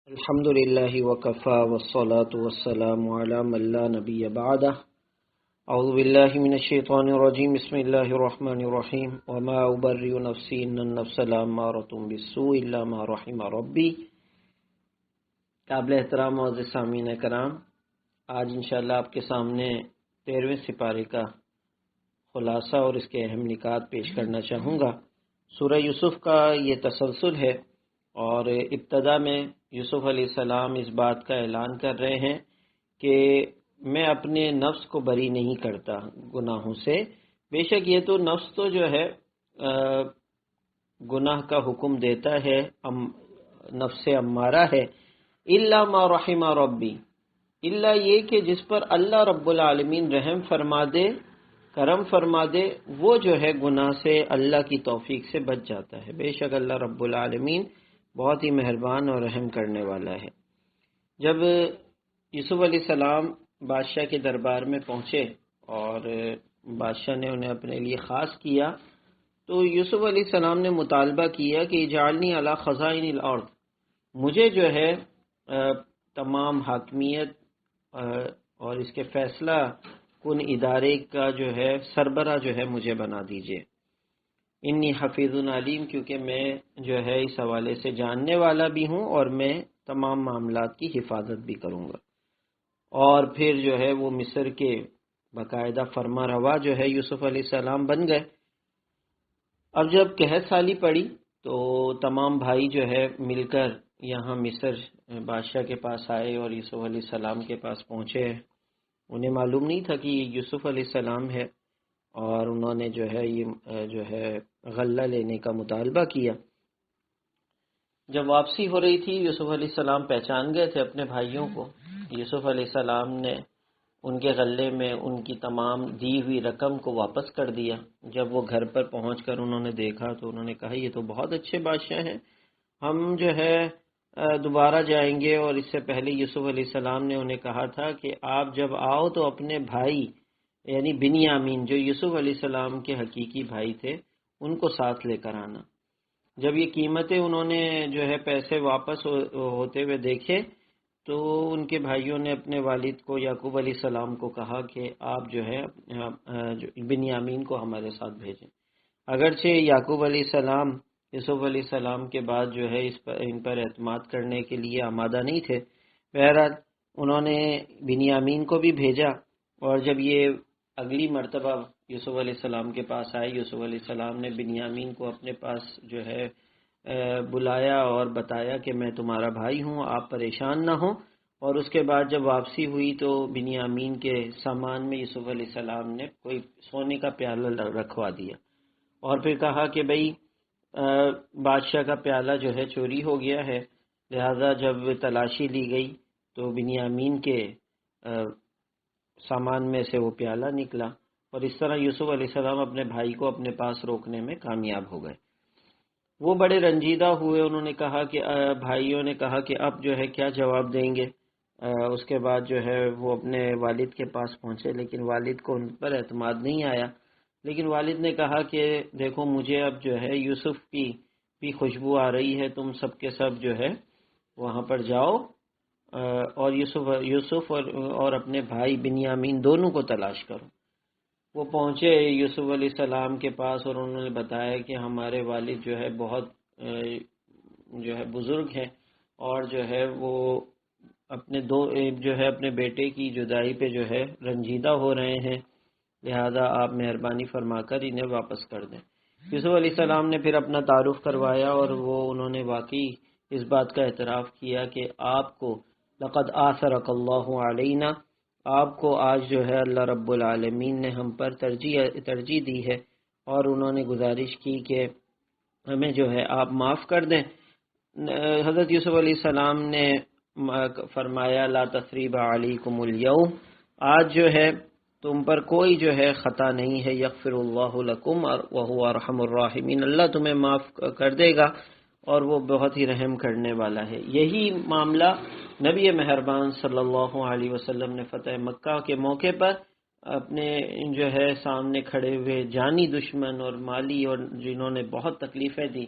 الحمد للہ وکفى والصلاة والسلام على من لا نبی بعدہ اعوذ باللہ من الشیطان الرجیم بسم اللہ الرحمن الرحیم وما ابرئ نفسی ان النفس لامارۃ بالسوء الا ما رحم ربی۔ قابل احترام معزز سامعین کرام، آج انشاءاللہ آپ کے سامنے 13ویں سپارے کا خلاصہ اور اس کے اہم نکات پیش کرنا چاہوں گا۔ سورہ یوسف کا یہ تسلسل ہے اور ابتدا میں یوسف علیہ السلام اس بات کا اعلان کر رہے ہیں کہ میں اپنے نفس کو بری نہیں کرتا گناہوں سے۔ بے شک یہ تو نفس تو جو ہے گناہ کا حکم دیتا ہے، نفس امارہ ہے۔ الا ما رحم ربی، الا یہ کہ جس پر اللہ رب العالمین رحم فرما دے، کرم فرما دے، وہ جو ہے گناہ سے اللہ کی توفیق سے بچ جاتا ہے۔ بے شک اللہ رب العالمین بہت ہی مہربان اور رحم کرنے والا ہے۔ جب یوسف علیہ السلام بادشاہ کے دربار میں پہنچے اور بادشاہ نے انہیں اپنے لیے خاص کیا تو یوسف علیہ السلام نے مطالبہ کیا کہ اجعلنی علی خزائن الارض، مجھے جو ہے تمام حاکمیت اور اس کے فیصلہ کن ادارے کا جو ہے سربراہ جو ہے مجھے بنا دیجئے۔ انی حفیظ علیم، کیونکہ میں جو ہے اس حوالے سے جاننے والا بھی ہوں اور میں تمام معاملات کی حفاظت بھی کروں گا۔ اور پھر جو ہے وہ مصر کے باقاعدہ فرما روا جو ہے یوسف علیہ السلام بن گئے۔ اب جب قحط سالی پڑی تو تمام بھائی جو ہے مل کر یہاں مصر بادشاہ کے پاس آئے اور یوسف علیہ السلام کے پاس پہنچے۔ انہیں معلوم نہیں تھا کہ یہ یوسف علیہ السلام ہے اور انہوں نے جو ہے یہ جو ہے غلہ لینے کا مطالبہ کیا۔ جب واپسی ہو رہی تھی یوسف علیہ السلام پہچان گئے تھے اپنے بھائیوں کو۔ یوسف علیہ السلام نے ان کے غلے میں ان کی تمام دی ہوئی رقم کو واپس کر دیا۔ جب وہ گھر پر پہنچ کر انہوں نے دیکھا تو انہوں نے کہا یہ تو بہت اچھے بادشاہ ہیں، ہم جو ہے دوبارہ جائیں گے۔ اور اس سے پہلے یوسف علیہ السلام نے انہیں کہا تھا کہ آپ جب آؤ تو اپنے بھائی یعنی بنیامین جو یوسف علیہ السلام کے حقیقی بھائی تھے ان کو ساتھ لے کر آنا۔ جب یہ قیمتیں انہوں نے جو ہے پیسے واپس ہوتے ہوئے دیکھے تو ان کے بھائیوں نے اپنے والد کو یعقوب علیہ السلام کو کہا کہ آپ جو ہے بنیامین کو ہمارے ساتھ بھیجیں۔ اگرچہ یعقوب علیہ السلام یوسف علیہ السلام کے بعد جو ہے ان پر اعتماد کرنے کے لیے آمادہ نہیں تھے، بہرحال انہوں نے بنیامین کو بھی بھیجا۔ اور جب یہ اگلی مرتبہ یوسف علیہ السلام کے پاس آئے، یوسف علیہ السلام نے بنیامین کو اپنے پاس جو ہے بلایا اور بتایا کہ میں تمہارا بھائی ہوں، آپ پریشان نہ ہوں۔ اور اس کے بعد جب واپسی ہوئی تو بنیامین کے سامان میں یوسف علیہ السلام نے کوئی سونے کا پیالہ رکھوا دیا اور پھر کہا کہ بھئی بادشاہ کا پیالہ جو ہے چوری ہو گیا ہے، لہذا جب تلاشی لی گئی تو بنیامین کے سامان میں سے وہ پیالہ نکلا اور اس طرح یوسف علیہ السلام اپنے بھائی کو اپنے پاس روکنے میں کامیاب ہو گئے۔ وہ بڑے رنجیدہ ہوئے، انہوں نے کہا کہ بھائیوں نے کہا کہ اب جو ہے کیا جواب دیں گے۔ اس کے بعد جو ہے وہ اپنے والد کے پاس پہنچے لیکن والد کو ان پر اعتماد نہیں آیا۔ لیکن والد نے کہا کہ دیکھو مجھے اب جو ہے یوسف کی بھی خوشبو آ رہی ہے، تم سب کے سب جو ہے وہاں پر جاؤ اور یوسف اور اپنے بھائی بنیامین دونوں کو تلاش کرو۔ وہ پہنچے یوسف علیہ السلام کے پاس اور انہوں نے بتایا کہ ہمارے والد جو ہے بہت جو ہے بزرگ ہیں اور جو ہے وہ اپنے بیٹے کی جدائی پہ جو ہے رنجیدہ ہو رہے ہیں، لہذا آپ مہربانی فرما کر انہیں واپس کر دیں۔ یوسف علیہ السلام نے پھر اپنا تعارف کروایا اور انہوں نے واقعی اس بات کا اعتراف کیا کہ آپ کو لقد آثرک اللہ علینا، آپ کو آج جو ہے اللہ رب العالمین نے ہم پر ترجیح دی ہے، اور انہوں نے گزارش کی کہ ہمیں جو ہے آپ معاف کر دیں۔ حضرت یوسف علیہ السلام نے فرمایا لا تثریب علیکم اليوم، آج جو ہے تم پر کوئی جو ہے خطا نہیں ہے، یغفر اللہ لکم وہو ارحم الراحمین، اللہ تمہیں معاف کر دے گا اور وہ بہت ہی رحم کرنے والا ہے۔ یہی معاملہ نبی مہربان صلی اللہ علیہ وسلم نے فتح مکہ کے موقع پر اپنے جو ہے سامنے کھڑے ہوئے جانی دشمن اور مالی اور جنہوں نے بہت تکلیفیں دی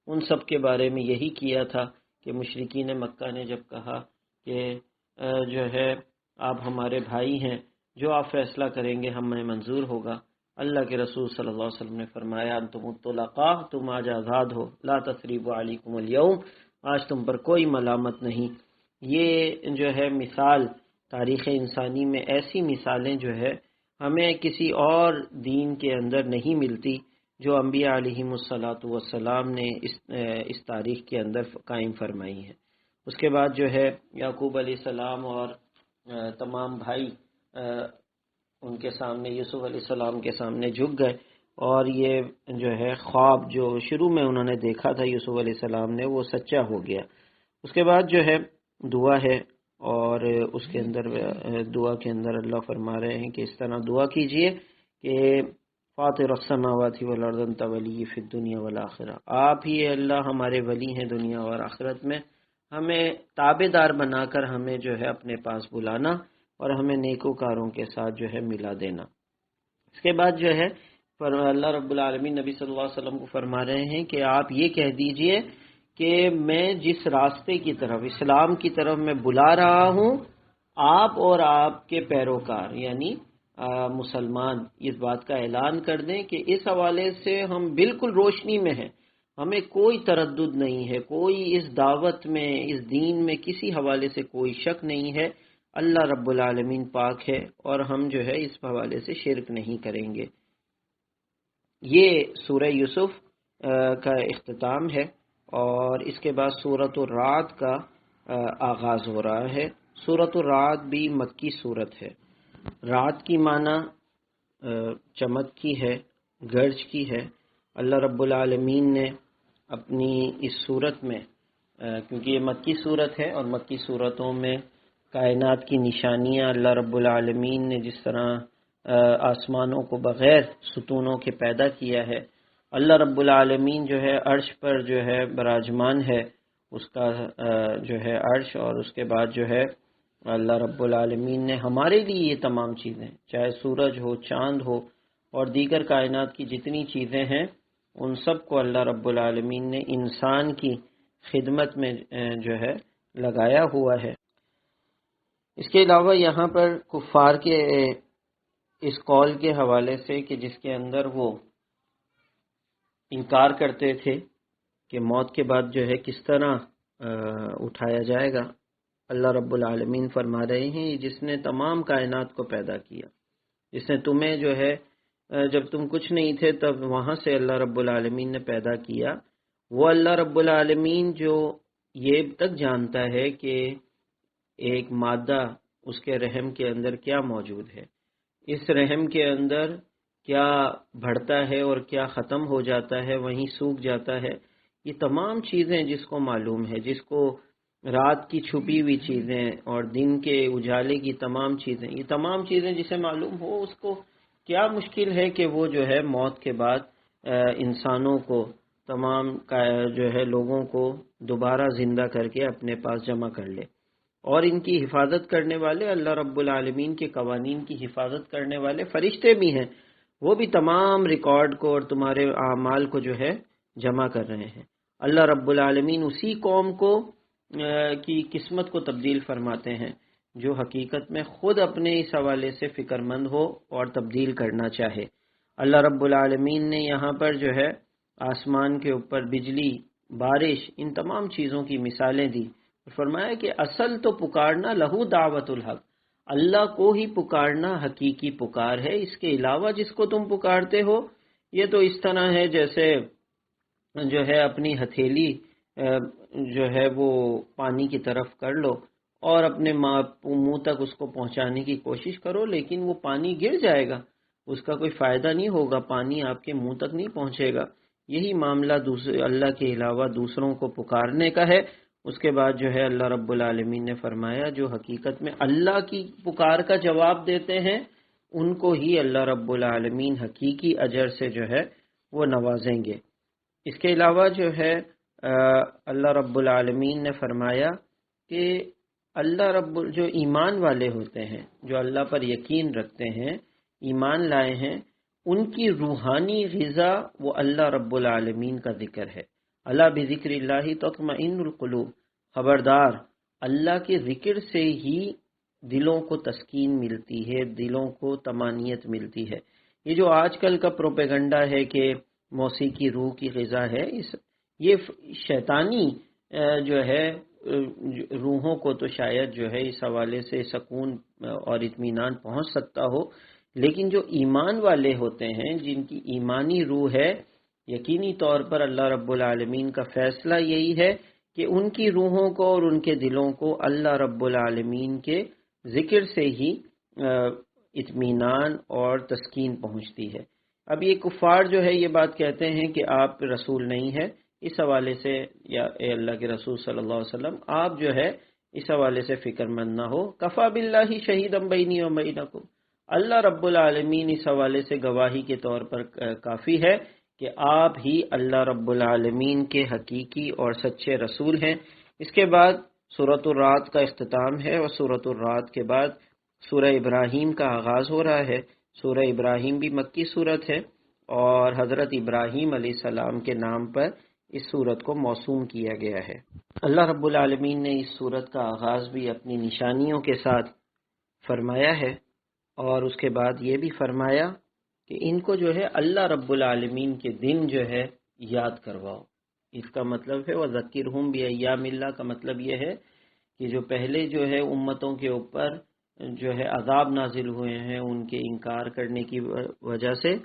ان سب کے بارے میں یہی کیا تھا کہ مشرکین مکہ نے جب کہا کہ جو ہے آپ ہمارے بھائی ہیں، جو آپ فیصلہ کریں گے ہمیں منظور ہوگا، اللہ کے رسول صلی اللہ علیہ وسلم نے فرمایا انتم الطلقاء، تم آج آزاد ہو، لا تثریب علیکم اليوم، آج تم پر کوئی ملامت نہیں۔ یہ جو ہے مثال تاریخ انسانی میں ایسی مثالیں جو ہے ہمیں کسی اور دین کے اندر نہیں ملتی جو انبیاء علیہم الصلاۃ والسلام نے اس تاریخ کے اندر قائم فرمائی ہے۔ اس کے بعد جو ہے یعقوب علیہ السلام اور تمام بھائی ان کے سامنے، یوسف علیہ السلام کے سامنے جھک گئے، اور یہ جو ہے خواب جو شروع میں انہوں نے دیکھا تھا یوسف علیہ السلام نے، وہ سچا ہو گیا۔ اس کے بعد جو ہے دعا ہے، اور اس کے اندر دعا کے اندر اللہ فرما رہے ہیں کہ اس طرح دعا کیجئے کہ فاطر السماوات والارض انت ولی فی الدنیا والآخرہ، آپ ہی اللہ ہمارے ولی ہیں دنیا اور آخرت میں، ہمیں تابع دار بنا کر ہمیں جو ہے اپنے پاس بلانا اور ہمیں نیکوکاروں کے ساتھ جو ہے ملا دینا۔ اس کے بعد جو ہے اللہ رب العالمین نبی صلی اللہ علیہ وسلم کو فرما رہے ہیں کہ آپ یہ کہہ دیجئے کہ میں جس راستے کی طرف، اسلام کی طرف میں بلا رہا ہوں، آپ اور آپ کے پیروکار یعنی مسلمان اس بات کا اعلان کر دیں کہ اس حوالے سے ہم بالکل روشنی میں ہیں، ہمیں کوئی تردد نہیں ہے، کوئی اس دعوت میں، اس دین میں کسی حوالے سے کوئی شک نہیں ہے، اللہ رب العالمین پاک ہے اور ہم جو ہے اس حوالے سے شرک نہیں کریں گے۔ یہ سورہ یوسف کا اختتام ہے، اور اس کے بعد سورۃ الرعد کا آغاز ہو رہا ہے۔ سورۃ الرعد بھی مکی سورت ہے۔ رعد کی معنی چمک کی ہے، گرج کی ہے۔ اللہ رب العالمین نے اپنی اس صورت میں، کیونکہ یہ مکی صورت ہے اور مکی صورتوں میں کائنات کی نشانیاں اللہ رب العالمین نے جس طرح آسمانوں کو بغیر ستونوں کے پیدا کیا ہے، اللہ رب العالمین جو ہے عرش پر جو ہے براجمان ہے، اس کا جو ہے عرش، اور اس کے بعد جو ہے اللہ رب العالمین نے ہمارے لیے یہ تمام چیزیں، چاہے سورج ہو، چاند ہو اور دیگر کائنات کی جتنی چیزیں ہیں، ان سب کو اللہ رب العالمین نے انسان کی خدمت میں جو ہے لگایا ہوا ہے۔ اس کے علاوہ یہاں پر کفار کے اس قول کے حوالے سے کہ جس کے اندر وہ انکار کرتے تھے کہ موت کے بعد جو ہے کس طرح اٹھایا جائے گا، اللہ رب العالمین فرما رہے ہیں جس نے تمام کائنات کو پیدا کیا، جس نے تمہیں جو ہے جب تم کچھ نہیں تھے تب وہاں سے اللہ رب العالمین نے پیدا کیا، وہ اللہ رب العالمین جو یہ تک جانتا ہے کہ ایک مادہ اس کے رحم کے اندر کیا موجود ہے، اس رحم کے اندر کیا بڑھتا ہے اور کیا ختم ہو جاتا ہے، وہیں سوکھ جاتا ہے، یہ تمام چیزیں جس کو معلوم ہے، جس کو رات کی چھپی ہوئی چیزیں اور دن کے اجالے کی تمام چیزیں، یہ تمام چیزیں جسے معلوم ہو، اس کو کیا مشکل ہے کہ وہ جو ہے موت کے بعد انسانوں کو، تمام جو ہے لوگوں کو دوبارہ زندہ کر کے اپنے پاس جمع کر لے، اور ان کی حفاظت کرنے والے اللہ رب العالمین کے قوانین کی حفاظت کرنے والے فرشتے بھی ہیں، وہ بھی تمام ریکارڈ کو اور تمہارے اعمال کو جو ہے جمع کر رہے ہیں۔ اللہ رب العالمین اسی قوم کو کی قسمت کو تبدیل فرماتے ہیں جو حقیقت میں خود اپنے اس حوالے سے فکر مند ہو اور تبدیل کرنا چاہے۔ اللہ رب العالمین نے یہاں پر جو ہے آسمان کے اوپر بجلی، بارش، ان تمام چیزوں کی مثالیں دی، فرمایا کہ اصل تو پکارنا لہو دعوت الحق، اللہ کو ہی پکارنا حقیقی پکار ہے، اس کے علاوہ جس کو تم پکارتے ہو یہ تو اس طرح ہے جیسے جو ہے اپنی ہتھیلی جو ہے وہ پانی کی طرف کر لو اور اپنے منہ تک اس کو پہنچانے کی کوشش کرو، لیکن وہ پانی گر جائے گا، اس کا کوئی فائدہ نہیں ہوگا، پانی آپ کے منہ تک نہیں پہنچے گا۔ یہی معاملہ اللہ کے علاوہ دوسروں کو پکارنے کا ہے۔ اس کے بعد جو ہے اللہ رب العالمین نے فرمایا جو حقیقت میں اللہ کی پکار کا جواب دیتے ہیں ان کو ہی اللہ رب العالمین حقیقی اجر سے جو ہے وہ نوازیں گے۔ اس کے علاوہ جو ہے اللہ رب العالمین نے فرمایا کہ اللہ جو ایمان والے ہوتے ہیں، جو اللہ پر یقین رکھتے ہیں، ایمان لائے ہیں، ان کی روحانی غذا وہ اللہ رب العالمین کا ذکر ہے۔ اللہ بذکر اللہ تطمئن القلوب، خبردار اللہ کے ذکر سے ہی دلوں کو تسکین ملتی ہے، دلوں کو طمانینت ملتی ہے۔ یہ جو آج کل کا پروپیگنڈا ہے کہ موسیقی روح کی غذا ہے، یہ شیطانی جو ہے روحوں کو تو شاید جو ہے اس حوالے سے سکون اور اطمینان پہنچ سکتا ہو، لیکن جو ایمان والے ہوتے ہیں، جن کی ایمانی روح ہے، یقینی طور پر اللہ رب العالمین کا فیصلہ یہی ہے کہ ان کی روحوں کو اور ان کے دلوں کو اللہ رب العالمین کے ذکر سے ہی اطمینان اور تسکین پہنچتی ہے۔ اب یہ کفار جو ہے یہ بات کہتے ہیں کہ آپ رسول نہیں ہے، اس حوالے سے یا اے اللہ کے رسول صلی اللہ علیہ وسلم آپ جو ہے اس حوالے سے فکر مند نہ ہو، کفا باللہ شہیدم بینی و بینکم، اللہ رب العالمین اس حوالے سے گواہی کے طور پر کافی ہے کہ آپ ہی اللہ رب العالمین کے حقیقی اور سچے رسول ہیں۔ اس کے بعد سورۃ الرعد کا اختتام ہے اور سورۃ الرعد کے بعد سورہ ابراہیم کا آغاز ہو رہا ہے۔ سورہ ابراہیم بھی مکی سورت ہے اور حضرت ابراہیم علیہ السلام کے نام پر اس سورت کو موسوم کیا گیا ہے۔ اللہ رب العالمین نے اس سورت کا آغاز بھی اپنی نشانیوں کے ساتھ فرمایا ہے اور اس کے بعد یہ بھی فرمایا کہ ان کو جو ہے اللہ رب العالمین کے دن جو ہے یاد کرواؤ۔ اس کا مطلب ہے وَذَكِّرْهُمْ بِأَيَّامِ اللَّهِ کا مطلب یہ ہے کہ جو پہلے جو ہے امتوں کے اوپر جو ہے عذاب نازل ہوئے ہیں ان کے انکار کرنے کی وجہ سے،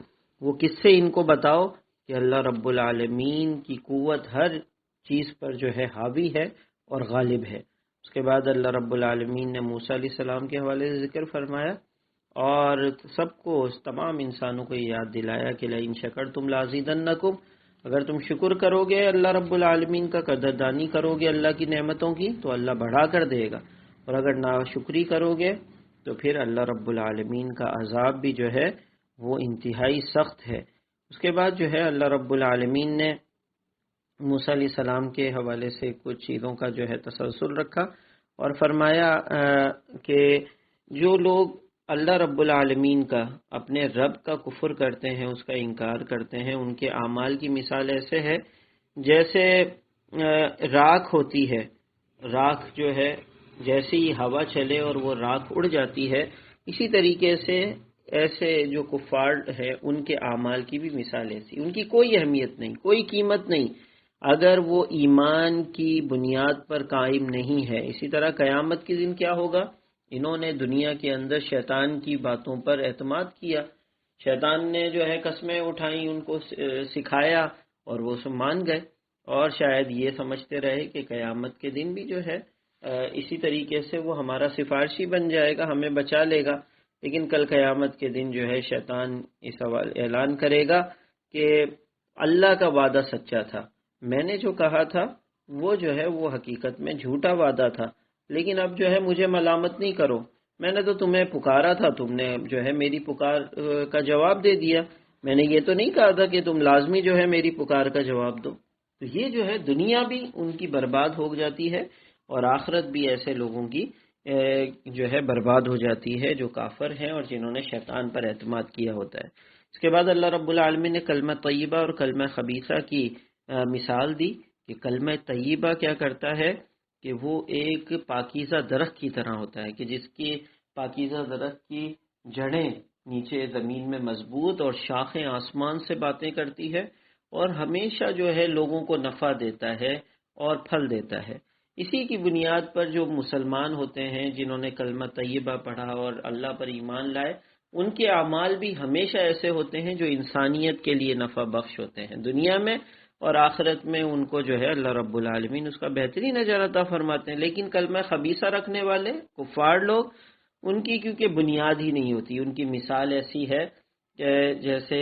وہ کس سے ان کو بتاؤ کہ اللہ رب العالمین کی قوت ہر چیز پر جو ہے حاوی ہے اور غالب ہے۔ اس کے بعد اللہ رب العالمین نے موسیٰ علیہ السلام کے حوالے سے ذکر فرمایا اور سب کو، تمام انسانوں کو یہ یاد دلایا کہ لئن شکرتم لازیدنکم، اگر تم شکر کرو گے اللہ رب العالمین کا، قدردانی کرو گے اللہ کی نعمتوں کی تو اللہ بڑھا کر دے گا، اور اگر ناشکری کرو گے تو پھر اللہ رب العالمین کا عذاب بھی جو ہے وہ انتہائی سخت ہے۔ اس کے بعد جو ہے اللہ رب العالمین نے موسیٰ علیہ السلام کے حوالے سے کچھ چیزوں کا جو ہے تسلسل رکھا اور فرمایا کہ جو لوگ اللہ رب العالمین کا، اپنے رب کا کفر کرتے ہیں، اس کا انکار کرتے ہیں، ان کے اعمال کی مثال ایسے ہے جیسے راکھ ہوتی ہے۔ راکھ جو ہے جیسے ہی ہوا چلے اور وہ راکھ اڑ جاتی ہے، اسی طریقے سے ایسے جو کفار ہے ان کے اعمال کی بھی مثال ایسی، ان کی کوئی اہمیت نہیں، کوئی قیمت نہیں اگر وہ ایمان کی بنیاد پر قائم نہیں ہے۔ اسی طرح قیامت کے دن کیا ہوگا؟ انہوں نے دنیا کے اندر شیطان کی باتوں پر اعتماد کیا، شیطان نے جو ہے قسمیں اٹھائیں، ان کو سکھایا اور وہ سب مان گئے، اور شاید یہ سمجھتے رہے کہ قیامت کے دن بھی جو ہے اسی طریقے سے وہ ہمارا سفارشی بن جائے گا، ہمیں بچا لے گا۔ لیکن کل قیامت کے دن جو ہے شیطان اس اعلان کرے گا کہ اللہ کا وعدہ سچا تھا، میں نے جو کہا تھا وہ جو ہے وہ حقیقت میں جھوٹا وعدہ تھا، لیکن اب جو ہے مجھے ملامت نہیں کرو، میں نے تو تمہیں پکارا تھا، تم نے جو ہے میری پکار کا جواب دے دیا، میں نے یہ تو نہیں کہا تھا کہ تم لازمی جو ہے میری پکار کا جواب دو۔ تو یہ جو ہے دنیا بھی ان کی برباد ہو جاتی ہے اور آخرت بھی ایسے لوگوں کی جو ہے برباد ہو جاتی ہے جو کافر ہیں اور جنہوں نے شیطان پر اعتماد کیا ہوتا ہے۔ اس کے بعد اللہ رب العالمین نے کلمہ طیبہ اور کلمہ خبیثہ کی مثال دی کہ کلمہ طیبہ کیا کرتا ہے کہ وہ ایک پاکیزہ درخت کی طرح ہوتا ہے کہ جس کی پاکیزہ درخت کی جڑیں نیچے زمین میں مضبوط اور شاخیں آسمان سے باتیں کرتی ہے اور ہمیشہ جو ہے لوگوں کو نفع دیتا ہے اور پھل دیتا ہے۔ اسی کی بنیاد پر جو مسلمان ہوتے ہیں جنہوں نے کلمہ طیبہ پڑھا اور اللہ پر ایمان لائے، ان کے اعمال بھی ہمیشہ ایسے ہوتے ہیں جو انسانیت کے لیے نفع بخش ہوتے ہیں، دنیا میں اور آخرت میں ان کو جو ہے اللہ رب العالمین اس کا بہترین اجر عطا فرماتے ہیں۔ لیکن کلمہ خبیثہ رکھنے والے کفار لوگ، ان کی کیونکہ بنیاد ہی نہیں ہوتی، ان کی مثال ایسی ہے جیسے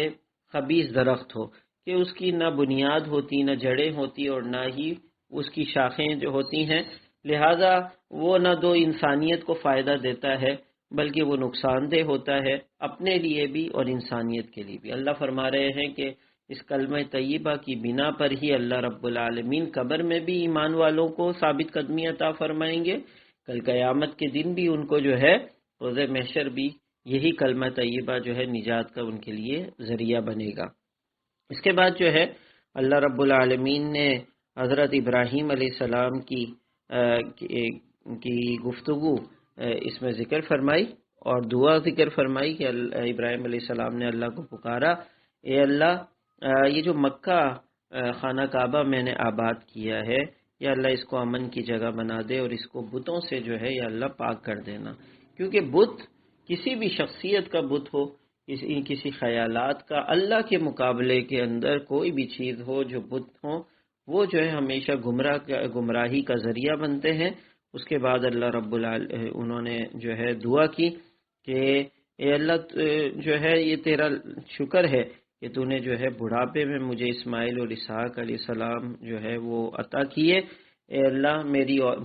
خبیث درخت ہو کہ اس کی نہ بنیاد ہوتی، نہ جڑیں ہوتی اور نہ ہی اس کی شاخیں جو ہوتی ہیں، لہذا وہ نہ دو انسانیت کو فائدہ دیتا ہے بلکہ وہ نقصان دہ ہوتا ہے اپنے لیے بھی اور انسانیت کے لیے بھی۔ اللہ فرما رہے ہیں کہ اس کلمہ طیبہ کی بنا پر ہی اللہ رب العالمین قبر میں بھی ایمان والوں کو ثابت قدمی عطا فرمائیں گے، کل قیامت کے دن بھی ان کو جو ہے روز محشر بھی یہی کلمہ طیبہ جو ہے نجات کا ان کے لیے ذریعہ بنے گا۔ اس کے بعد جو ہے اللہ رب العالمین نے حضرت ابراہیم علیہ السلام کی کی گفتگو اس میں ذکر فرمائی اور دعا ذکر فرمائی کہ ابراہیم علیہ السلام نے اللہ کو پکارا، اے اللہ یہ جو مکہ خانہ کعبہ میں نے آباد کیا ہے، یا اللہ اس کو امن کی جگہ بنا دے اور اس کو بتوں سے جو ہے یا اللہ پاک کر دینا، کیونکہ بت کسی بھی شخصیت کا بت ہو، کسی خیالات کا، اللہ کے مقابلے کے اندر کوئی بھی چیز ہو جو بت ہو، وہ جو ہے ہمیشہ گمراہی کا ذریعہ بنتے ہیں۔ اس کے بعد اللہ رب انہوں نے جو ہے دعا کی کہ اے اللہ جو ہے یہ تیرا شکر ہے کہ تو نے جو ہے بڑھاپے میں مجھے اسماعیل اور اسحاق علیہ السلام جو ہے وہ عطا کیے، اے اللہ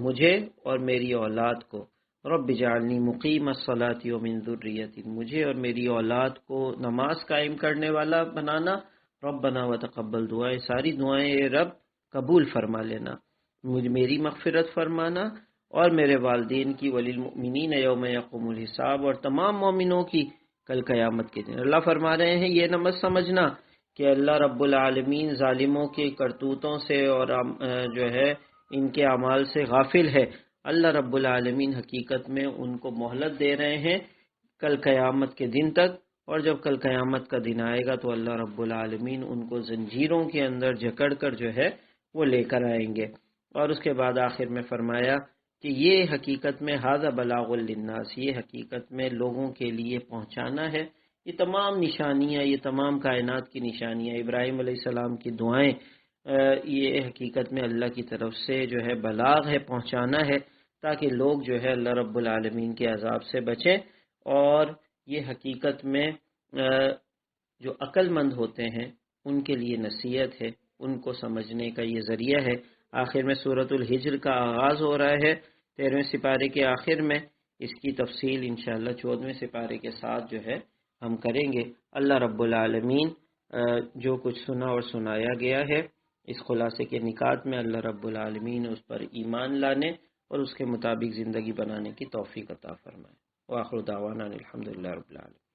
مجھے اور میری اولاد کو، رب اجعلنی مقیم الصلاۃ ومن ذریتی، مجھے اور میری اولاد کو نماز قائم کرنے والا بنانا، ربنا وتقبل دعائیں، ساری دعائیں اے رب قبول فرما لینا، میری مغفرت فرمانا اور میرے والدین کی، وللمؤمنین یوم یقوم الحساب، اور تمام مومنوں کی کل قیامت کے دن۔ اللہ فرما رہے ہیں یہ نہ مت سمجھنا کہ اللہ رب العالمین ظالموں کے کرتوتوں سے اور جو ہے ان کے اعمال سے غافل ہے۔ اللہ رب العالمین حقیقت میں ان کو مہلت دے رہے ہیں کل قیامت کے دن تک، اور جب کل قیامت کا دن آئے گا تو اللہ رب العالمین ان کو زنجیروں کے اندر جکڑ کر جو ہے وہ لے کر آئیں گے۔ اور اس کے بعد آخر میں فرمایا کہ یہ حقیقت میں ھذا بلاغ للناس، یہ حقیقت میں لوگوں کے لیے پہنچانا ہے، یہ تمام نشانیاں، یہ تمام کائنات کی نشانیاں، ابراہیم علیہ السلام کی دعائیں، یہ حقیقت میں اللہ کی طرف سے جو ہے بلاغ ہے، پہنچانا ہے، تاکہ لوگ جو ہے اللہ رب العالمین کے عذاب سے بچیں۔ اور یہ حقیقت میں جو عقل مند ہوتے ہیں ان کے لیے نصیحت ہے، ان کو سمجھنے کا یہ ذریعہ ہے۔ آخر میں سورۃ الحجر کا آغاز ہو رہا ہے 13ویں سپارے کے آخر میں، اس کی تفصیل انشاءاللہ 14ویں سپارے کے ساتھ جو ہے ہم کریں گے۔ اللہ رب العالمین جو کچھ سنا اور سنایا گیا ہے اس خلاصے کے نکات میں اللہ رب العالمین اس پر ایمان لانے اور اس کے مطابق زندگی بنانے کی توفیق عطا فرمائے۔ وآخر دعوانا الحمدللہ رب العالمین۔